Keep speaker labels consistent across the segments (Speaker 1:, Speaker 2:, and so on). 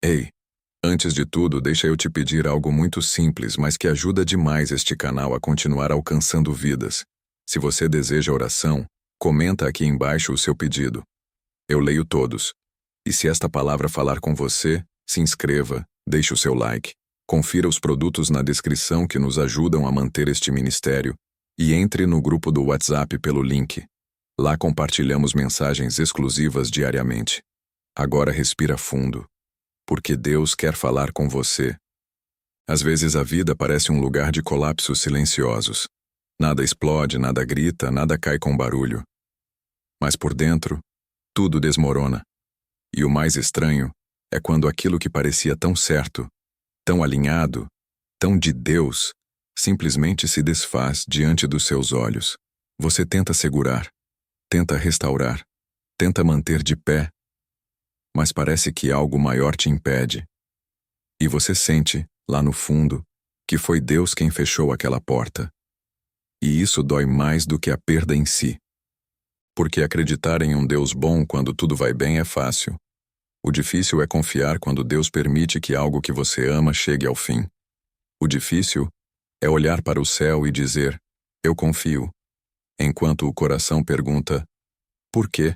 Speaker 1: Ei, antes de tudo, deixa eu te pedir algo muito simples, mas que ajuda demais este canal a continuar alcançando vidas. Se você deseja oração, comenta aqui embaixo o seu pedido. Eu leio todos. E se esta palavra falar com você, se inscreva, deixe o seu like, confira os produtos na descrição que nos ajudam a manter este ministério e entre no grupo do WhatsApp pelo link. Lá compartilhamos mensagens exclusivas diariamente. Agora respira fundo, porque Deus quer falar com você. Às vezes a vida parece um lugar de colapsos silenciosos. Nada explode, nada grita, nada cai com barulho. Mas por dentro, tudo desmorona. E o mais estranho é quando aquilo que parecia tão certo, tão alinhado, tão de Deus, simplesmente se desfaz diante dos seus olhos. Você tenta segurar, tenta restaurar, tenta manter de pé, mas parece que algo maior te impede. E você sente, lá no fundo, que foi Deus quem fechou aquela porta. E isso dói mais do que a perda em si. Porque acreditar em um Deus bom quando tudo vai bem é fácil. O difícil é confiar quando Deus permite que algo que você ama chegue ao fim. O difícil é olhar para o céu e dizer, eu confio, enquanto o coração pergunta, por quê?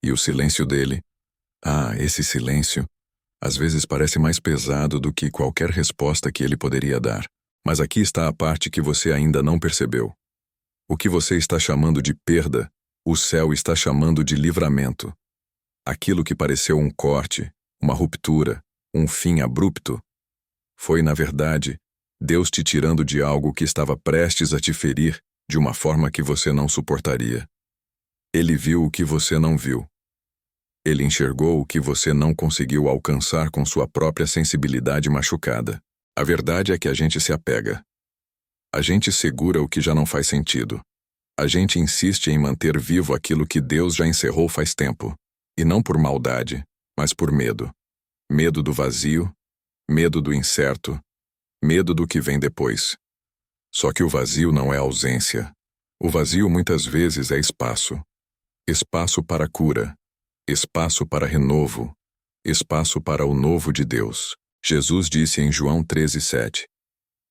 Speaker 1: E o silêncio dele, esse silêncio, às vezes parece mais pesado do que qualquer resposta que ele poderia dar. Mas aqui está a parte que você ainda não percebeu. O que você está chamando de perda, o céu está chamando de livramento. Aquilo que pareceu um corte, uma ruptura, um fim abrupto, foi, na verdade, Deus te tirando de algo que estava prestes a te ferir de uma forma que você não suportaria. Ele viu o que você não viu. Ele enxergou o que você não conseguiu alcançar com sua própria sensibilidade machucada. A verdade é que a gente se apega. A gente segura o que já não faz sentido. A gente insiste em manter vivo aquilo que Deus já encerrou faz tempo. E não por maldade, mas por medo. Medo do vazio, medo do incerto, medo do que vem depois. Só que o vazio não é ausência. O vazio muitas vezes é espaço. Espaço para cura. Espaço para renovo. Espaço para o novo de Deus. Jesus disse em João 13:7.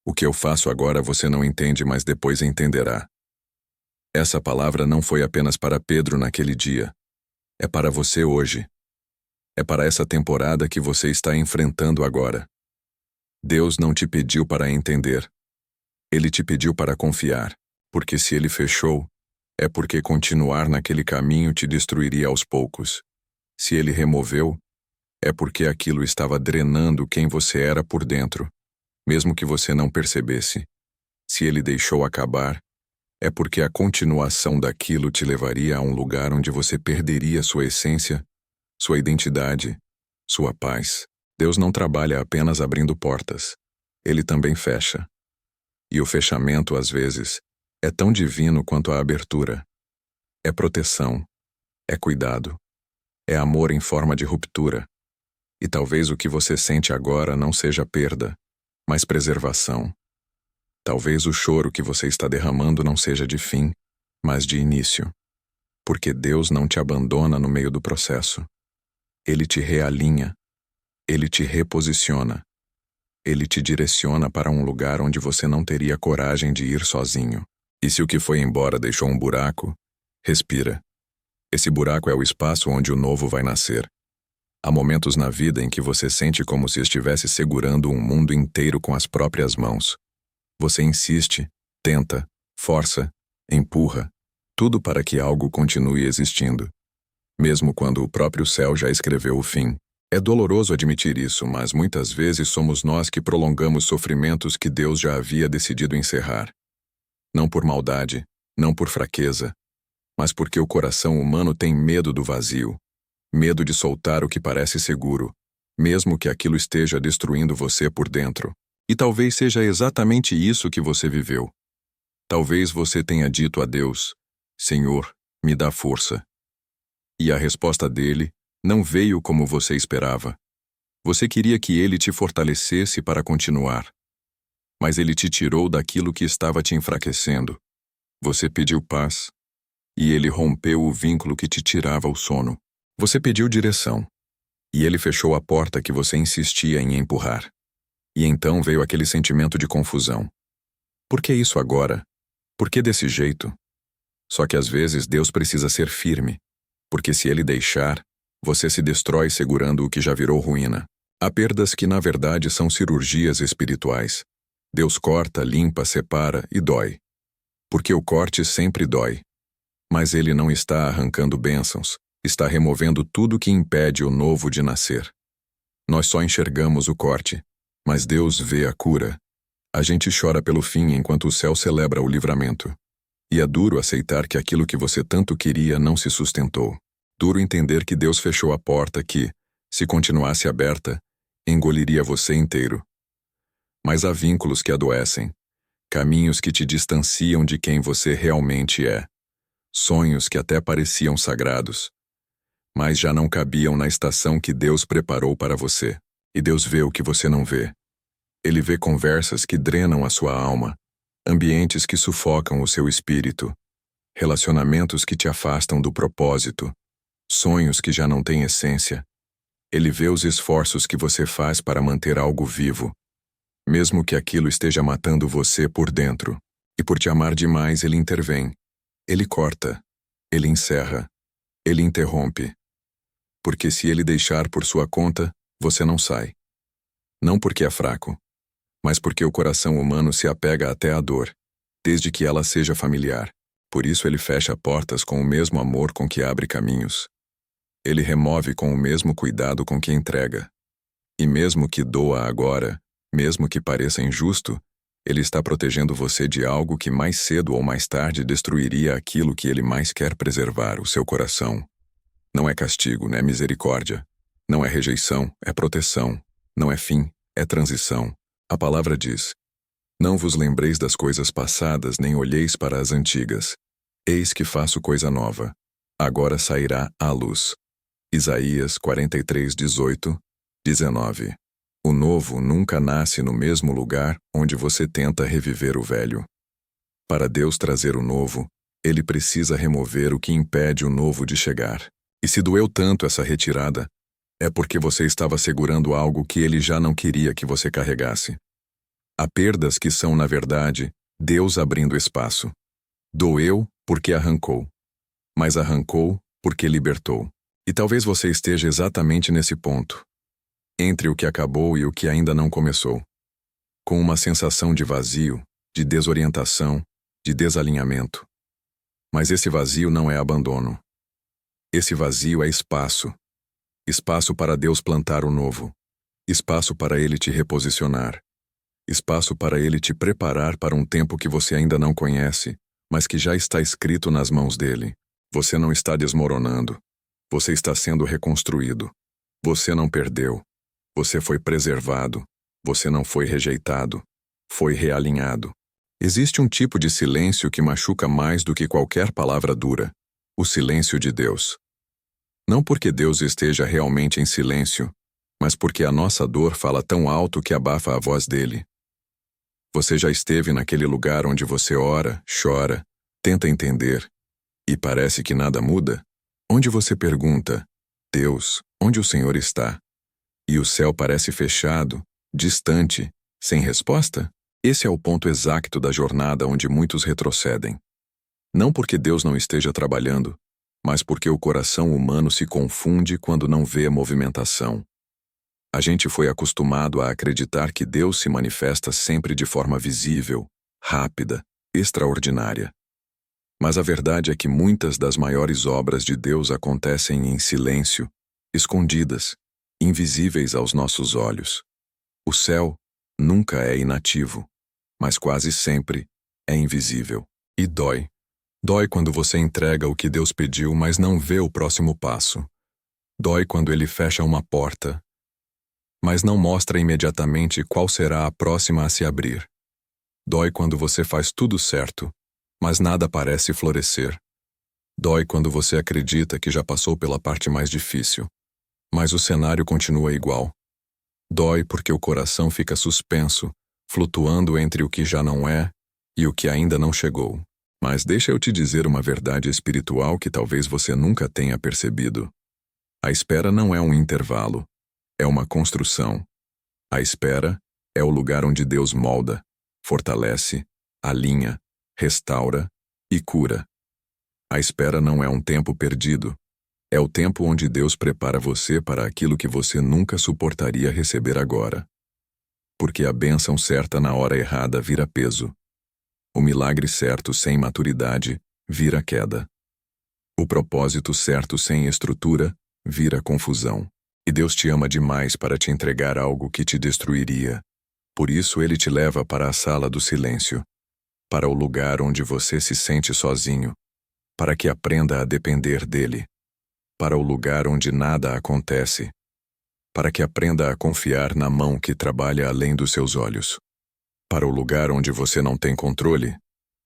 Speaker 1: O que eu faço agora você não entende, mas depois entenderá. Essa palavra não foi apenas para Pedro naquele dia. É para você hoje. É para essa temporada que você está enfrentando agora. Deus não te pediu para entender. Ele te pediu para confiar, porque se ele fechou, é porque continuar naquele caminho te destruiria aos poucos. Se ele removeu, é porque aquilo estava drenando quem você era por dentro, mesmo que você não percebesse. Se ele deixou acabar, é porque a continuação daquilo te levaria a um lugar onde você perderia sua essência, sua identidade, sua paz. Deus não trabalha apenas abrindo portas. Ele também fecha. E o fechamento, às vezes, é tão divino quanto a abertura. É proteção, é cuidado, é amor em forma de ruptura. E talvez o que você sente agora não seja perda, mas preservação. Talvez o choro que você está derramando não seja de fim, mas de início. Porque Deus não te abandona no meio do processo. Ele te realinha. Ele te reposiciona. Ele te direciona para um lugar onde você não teria coragem de ir sozinho. E se o que foi embora deixou um buraco, respira. Esse buraco é o espaço onde o novo vai nascer. Há momentos na vida em que você sente como se estivesse segurando um mundo inteiro com as próprias mãos. Você insiste, tenta, força, empurra, tudo para que algo continue existindo. Mesmo quando o próprio céu já escreveu o fim. É doloroso admitir isso, mas muitas vezes somos nós que prolongamos sofrimentos que Deus já havia decidido encerrar. Não por maldade, não por fraqueza, mas porque o coração humano tem medo do vazio. Medo de soltar o que parece seguro, mesmo que aquilo esteja destruindo você por dentro. E talvez seja exatamente isso que você viveu. Talvez você tenha dito a Deus, Senhor, me dá força. E a resposta dele não veio como você esperava. Você queria que ele te fortalecesse para continuar. Mas ele te tirou daquilo que estava te enfraquecendo. Você pediu paz, e ele rompeu o vínculo que te tirava o sono. Você pediu direção, E ele fechou a porta que você insistia em empurrar. E então veio aquele sentimento de confusão. Por que isso agora? Por que desse jeito? Só que às vezes Deus precisa ser firme, porque se ele deixar, você se destrói segurando o que já virou ruína. Há perdas que na verdade são cirurgias espirituais. Deus corta, limpa, separa e dói. Porque o corte sempre dói. Mas ele não está arrancando bênçãos, está removendo tudo que impede o novo de nascer. Nós só enxergamos o corte, mas Deus vê a cura. A gente chora pelo fim enquanto o céu celebra o livramento. E é duro aceitar que aquilo que você tanto queria não se sustentou. Duro entender que Deus fechou a porta que, se continuasse aberta, engoliria você inteiro. Mas há vínculos que adoecem, caminhos que te distanciam de quem você realmente é, sonhos que até pareciam sagrados, mas já não cabiam na estação que Deus preparou para você. E Deus vê o que você não vê. Ele vê conversas que drenam a sua alma, ambientes que sufocam o seu espírito, relacionamentos que te afastam do propósito, sonhos que já não têm essência. Ele vê os esforços que você faz para manter algo vivo, mesmo que aquilo esteja matando você por dentro. E por te amar demais, ele intervém. Ele corta. Ele encerra. Ele interrompe. Porque se ele deixar por sua conta, você não sai. Não porque é fraco, mas porque o coração humano se apega até à dor, desde que ela seja familiar. Por isso ele fecha portas com o mesmo amor com que abre caminhos. Ele remove com o mesmo cuidado com que entrega. E mesmo que doa agora, mesmo que pareça injusto, ele está protegendo você de algo que mais cedo ou mais tarde destruiria aquilo que ele mais quer preservar, o seu coração. Não é castigo, não é misericórdia. Não é rejeição, é proteção. Não é fim, é transição. A palavra diz: não vos lembreis das coisas passadas, nem olheis para as antigas. Eis que faço coisa nova. Agora sairá à luz. Isaías 43, 18, 19. O novo nunca nasce no mesmo lugar onde você tenta reviver o velho. Para Deus trazer o novo, ele precisa remover o que impede o novo de chegar. E se doeu tanto essa retirada, é porque você estava segurando algo que ele já não queria que você carregasse. Há perdas que são, na verdade, Deus abrindo espaço. Doeu porque arrancou, mas arrancou porque libertou. E talvez você esteja exatamente nesse ponto, entre o que acabou e o que ainda não começou, com uma sensação de vazio, de desorientação, de desalinhamento. Mas esse vazio não é abandono. Esse vazio é espaço. Espaço para Deus plantar o novo. Espaço para Ele te reposicionar. Espaço para Ele te preparar para um tempo que você ainda não conhece, mas que já está escrito nas mãos dele. Você não está desmoronando. Você está sendo reconstruído. Você não perdeu. Você foi preservado. Você não foi rejeitado. Foi realinhado. Existe um tipo de silêncio que machuca mais do que qualquer palavra dura. O silêncio de Deus. Não porque Deus esteja realmente em silêncio, mas porque a nossa dor fala tão alto que abafa a voz dele. Você já esteve naquele lugar onde você ora, chora, tenta entender, e parece que nada muda? Onde você pergunta: Deus, onde o Senhor está? E o céu parece fechado, distante, sem resposta? Esse é o ponto exato da jornada onde muitos retrocedem. Não porque Deus não esteja trabalhando, mas porque o coração humano se confunde quando não vê a movimentação. A gente foi acostumado a acreditar que Deus se manifesta sempre de forma visível, rápida, extraordinária. Mas a verdade é que muitas das maiores obras de Deus acontecem em silêncio, escondidas, invisíveis aos nossos olhos. O céu nunca é inativo, mas quase sempre é invisível. E dói. Dói quando você entrega o que Deus pediu, mas não vê o próximo passo. Dói quando ele fecha uma porta, mas não mostra imediatamente qual será a próxima a se abrir. Dói quando você faz tudo certo, mas nada parece florescer. Dói quando você acredita que já passou pela parte mais difícil, mas o cenário continua igual. Dói porque o coração fica suspenso, flutuando entre o que já não é e o que ainda não chegou. Mas deixa eu te dizer uma verdade espiritual que talvez você nunca tenha percebido. A espera não é um intervalo, é uma construção. A espera é o lugar onde Deus molda, fortalece, alinha, restaura e cura. A espera não é um tempo perdido, é o tempo onde Deus prepara você para aquilo que você nunca suportaria receber agora. Porque a bênção certa na hora errada vira peso. O milagre certo sem maturidade vira queda. O propósito certo sem estrutura vira confusão. E Deus te ama demais para te entregar algo que te destruiria. Por isso Ele te leva para a sala do silêncio, para o lugar onde você se sente sozinho, para que aprenda a depender dEle, para o lugar onde nada acontece, para que aprenda a confiar na mão que trabalha além dos seus olhos, para o lugar onde você não tem controle,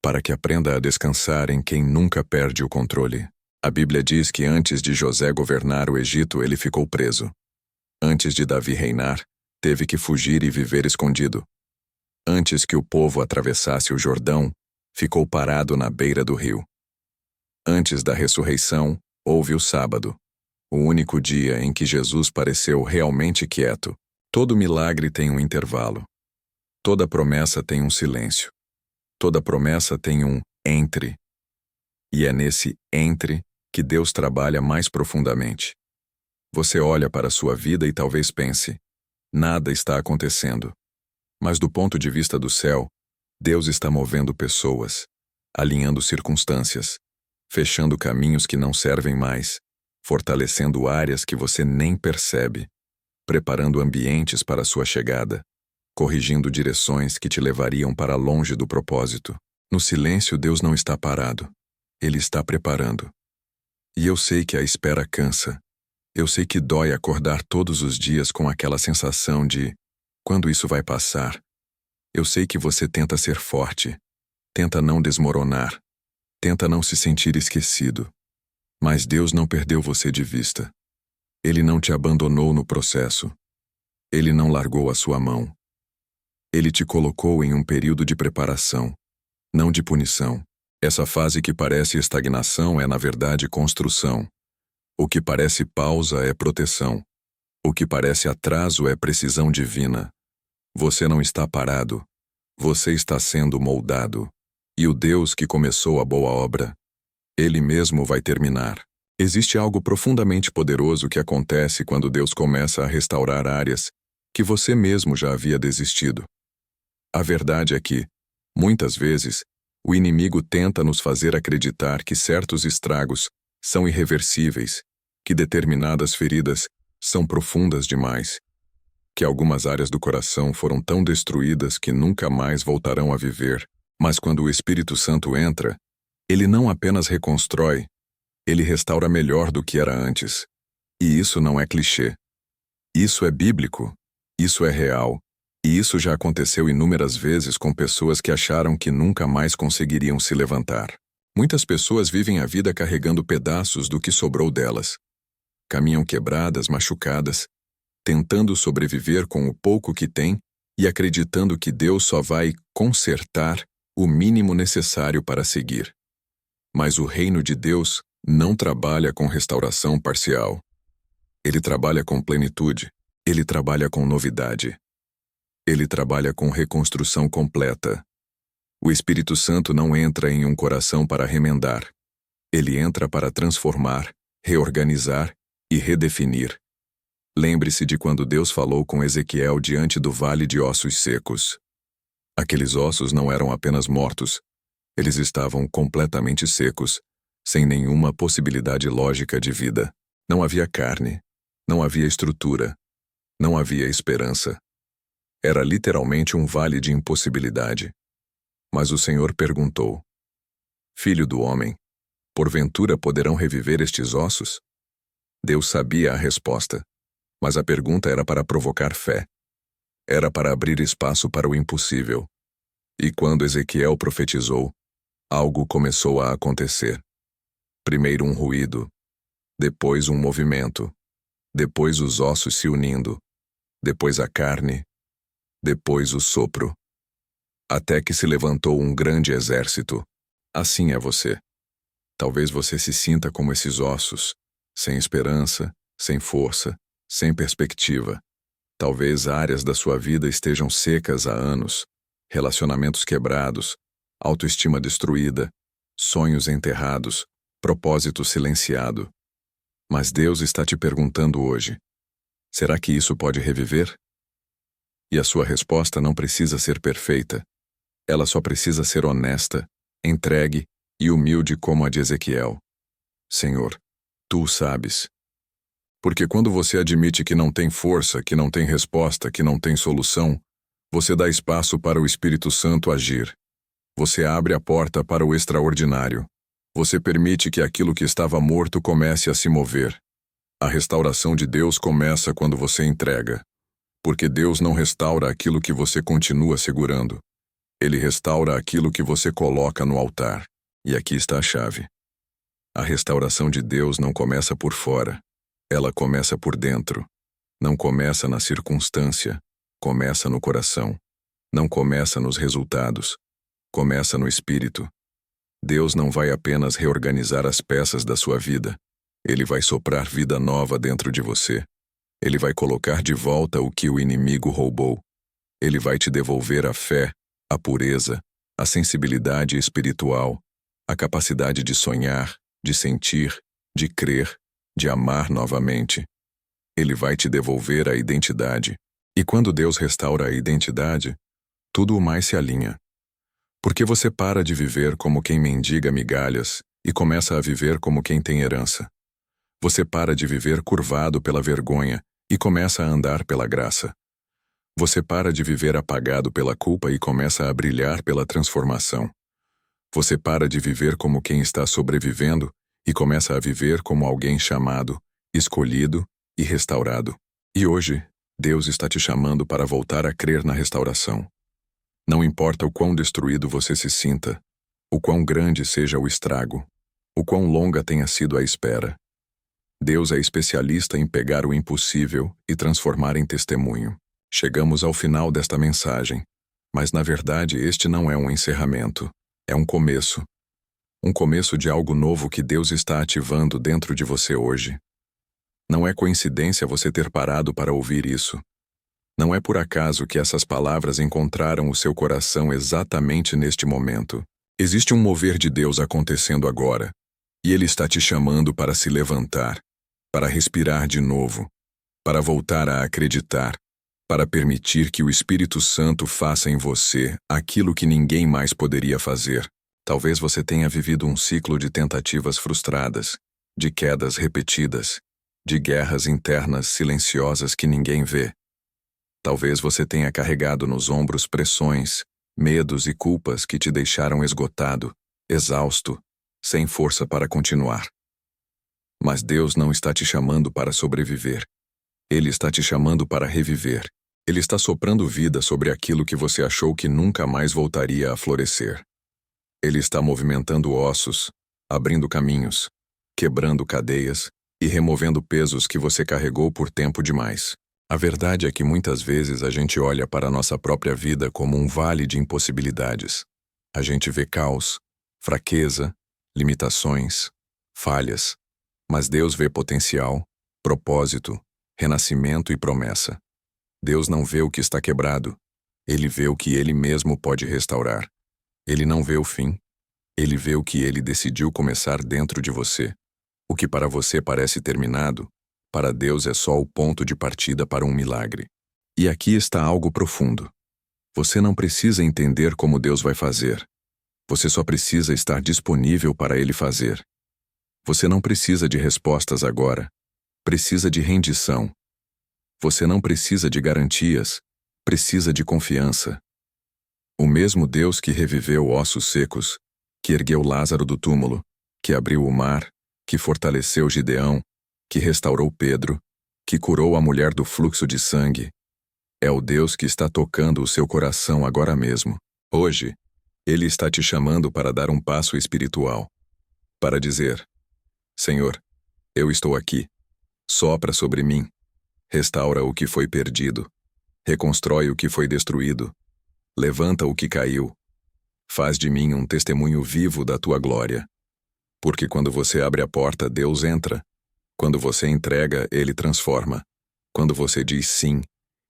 Speaker 1: para que aprenda a descansar em quem nunca perde o controle. A Bíblia diz que antes de José governar o Egito, ele ficou preso. Antes de Davi reinar, teve que fugir e viver escondido. Antes que o povo atravessasse o Jordão, ficou parado na beira do rio. Antes da ressurreição, houve o sábado, o único dia em que Jesus pareceu realmente quieto. Todo milagre tem um intervalo. Toda promessa tem um silêncio. Toda promessa tem um entre. E é nesse entre que Deus trabalha mais profundamente. Você olha para a sua vida e talvez pense: nada está acontecendo. Mas do ponto de vista do céu, Deus está movendo pessoas, alinhando circunstâncias, fechando caminhos que não servem mais, fortalecendo áreas que você nem percebe, preparando ambientes para a sua chegada, corrigindo direções que te levariam para longe do propósito. No silêncio, Deus não está parado. Ele está preparando. E eu sei que a espera cansa. Eu sei que dói acordar todos os dias com aquela sensação de: quando isso vai passar? Eu sei que você tenta ser forte, tenta não desmoronar, tenta não se sentir esquecido. Mas Deus não perdeu você de vista. Ele não te abandonou no processo. Ele não largou a sua mão. Ele te colocou em um período de preparação, não de punição. Essa fase que parece estagnação é, na verdade, construção. O que parece pausa é proteção. O que parece atraso é precisão divina. Você não está parado. Você está sendo moldado. E o Deus que começou a boa obra, Ele mesmo vai terminar. Existe algo profundamente poderoso que acontece quando Deus começa a restaurar áreas que você mesmo já havia desistido. A verdade é que, muitas vezes, o inimigo tenta nos fazer acreditar que certos estragos são irreversíveis, que determinadas feridas são profundas demais, que algumas áreas do coração foram tão destruídas que nunca mais voltarão a viver. Mas quando o Espírito Santo entra, ele não apenas reconstrói, ele restaura melhor do que era antes. E isso não é clichê. Isso é bíblico. Isso é real. E isso já aconteceu inúmeras vezes com pessoas que acharam que nunca mais conseguiriam se levantar. Muitas pessoas vivem a vida carregando pedaços do que sobrou delas. Caminham quebradas, machucadas, tentando sobreviver com o pouco que têm e acreditando que Deus só vai consertar o mínimo necessário para seguir. Mas o reino de Deus não trabalha com restauração parcial. Ele trabalha com plenitude. Ele trabalha com novidade. Ele trabalha com reconstrução completa. O Espírito Santo não entra em um coração para remendar. Ele entra para transformar, reorganizar e redefinir. Lembre-se de quando Deus falou com Ezequiel diante do vale de ossos secos. Aqueles ossos não eram apenas mortos. Eles estavam completamente secos, sem nenhuma possibilidade lógica de vida. Não havia carne, não havia estrutura, não havia esperança. Era literalmente um vale de impossibilidade. Mas o Senhor perguntou: Filho do homem, porventura poderão reviver estes ossos? Deus sabia a resposta, mas a pergunta era para provocar fé. Era para abrir espaço para o impossível. E quando Ezequiel profetizou, algo começou a acontecer. Primeiro um ruído, depois um movimento, depois os ossos se unindo, depois a carne, depois o sopro, até que se levantou um grande exército. Assim é você. Talvez você se sinta como esses ossos, sem esperança, sem força, sem perspectiva. Talvez áreas da sua vida estejam secas há anos, relacionamentos quebrados, autoestima destruída, sonhos enterrados, propósito silenciado. Mas Deus está te perguntando hoje: será que isso pode reviver? E a sua resposta não precisa ser perfeita. Ela só precisa ser honesta, entregue e humilde como a de Ezequiel. Senhor, tu o sabes. Porque quando você admite que não tem força, que não tem resposta, que não tem solução, você dá espaço para o Espírito Santo agir. Você abre a porta para o extraordinário. Você permite que aquilo que estava morto comece a se mover. A restauração de Deus começa quando você entrega. Porque Deus não restaura aquilo que você continua segurando. Ele restaura aquilo que você coloca no altar. E aqui está a chave. A restauração de Deus não começa por fora. Ela começa por dentro. Não começa na circunstância. Começa no coração. Não começa nos resultados. Começa no espírito. Deus não vai apenas reorganizar as peças da sua vida. Ele vai soprar vida nova dentro de você. Ele vai colocar de volta o que o inimigo roubou. Ele vai te devolver a fé, a pureza, a sensibilidade espiritual, a capacidade de sonhar, de sentir, de crer, de amar novamente. Ele vai te devolver a identidade. E quando Deus restaura a identidade, tudo o mais se alinha. Porque você para de viver como quem mendiga migalhas e começa a viver como quem tem herança. Você para de viver curvado pela vergonha e começa a andar pela graça. Você para de viver apagado pela culpa e começa a brilhar pela transformação. Você para de viver como quem está sobrevivendo e começa a viver como alguém chamado, escolhido e restaurado. E hoje, Deus está te chamando para voltar a crer na restauração. Não importa o quão destruído você se sinta, o quão grande seja o estrago, o quão longa tenha sido a espera. Deus é especialista em pegar o impossível e transformar em testemunho. Chegamos ao final desta mensagem, mas na verdade este não é um encerramento, é um começo. Um começo de algo novo que Deus está ativando dentro de você hoje. Não é coincidência você ter parado para ouvir isso. Não é por acaso que essas palavras encontraram o seu coração exatamente neste momento. Existe um mover de Deus acontecendo agora, e Ele está te chamando para se levantar, para respirar de novo, para voltar a acreditar, para permitir que o Espírito Santo faça em você aquilo que ninguém mais poderia fazer. Talvez você tenha vivido um ciclo de tentativas frustradas, de quedas repetidas, de guerras internas silenciosas que ninguém vê. Talvez você tenha carregado nos ombros pressões, medos e culpas que te deixaram esgotado, exausto, sem força para continuar. Mas Deus não está te chamando para sobreviver. Ele está te chamando para reviver. Ele está soprando vida sobre aquilo que você achou que nunca mais voltaria a florescer. Ele está movimentando ossos, abrindo caminhos, quebrando cadeias e removendo pesos que você carregou por tempo demais. A verdade é que muitas vezes a gente olha para a nossa própria vida como um vale de impossibilidades. A gente vê caos, fraqueza, limitações, falhas. Mas Deus vê potencial, propósito, renascimento e promessa. Deus não vê o que está quebrado. Ele vê o que Ele mesmo pode restaurar. Ele não vê o fim. Ele vê o que Ele decidiu começar dentro de você. O que para você parece terminado, para Deus é só o ponto de partida para um milagre. E aqui está algo profundo. Você não precisa entender como Deus vai fazer. Você só precisa estar disponível para Ele fazer. Você não precisa de respostas agora. Precisa de rendição. Você não precisa de garantias. Precisa de confiança. O mesmo Deus que reviveu ossos secos, que ergueu Lázaro do túmulo, que abriu o mar, que fortaleceu Gideão, que restaurou Pedro, que curou a mulher do fluxo de sangue, é o Deus que está tocando o seu coração agora mesmo. Hoje, Ele está te chamando para dar um passo espiritual. Para dizer: Senhor, eu estou aqui. Sopra sobre mim. Restaura o que foi perdido. Reconstrói o que foi destruído. Levanta o que caiu. Faz de mim um testemunho vivo da tua glória. Porque quando você abre a porta, Deus entra. Quando você entrega, ele transforma. Quando você diz sim,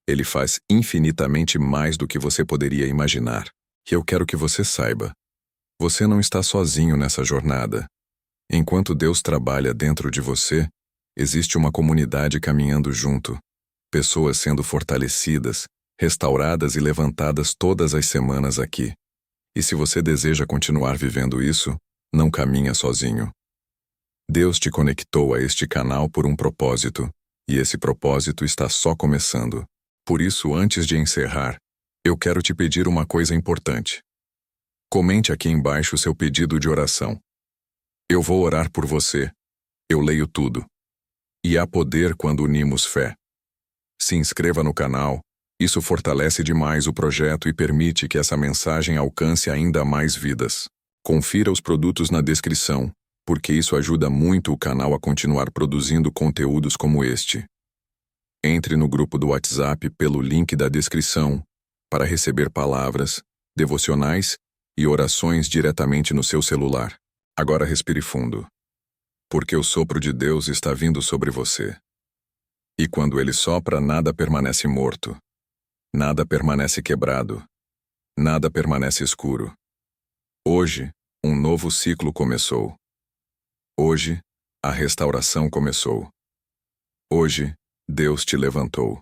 Speaker 1: ele faz infinitamente mais do que você poderia imaginar. E eu quero que você saiba: você não está sozinho nessa jornada. Enquanto Deus trabalha dentro de você, existe uma comunidade caminhando junto. Pessoas sendo fortalecidas, restauradas e levantadas todas as semanas aqui. E se você deseja continuar vivendo isso, não caminha sozinho. Deus te conectou a este canal por um propósito, e esse propósito está só começando. Por isso, antes de encerrar, eu quero te pedir uma coisa importante. Comente aqui embaixo o seu pedido de oração. Eu vou orar por você. Eu leio tudo. E há poder quando unimos fé. Se inscreva no canal. Isso fortalece demais o projeto e permite que essa mensagem alcance ainda mais vidas. Confira os produtos na descrição, porque isso ajuda muito o canal a continuar produzindo conteúdos como este. Entre no grupo do WhatsApp pelo link da descrição para receber palavras, devocionais e orações diretamente no seu celular. Agora respire fundo, porque o sopro de Deus está vindo sobre você. E quando ele sopra, nada permanece morto. Nada permanece quebrado. Nada permanece escuro. Hoje, um novo ciclo começou. Hoje, a restauração começou. Hoje, Deus te levantou.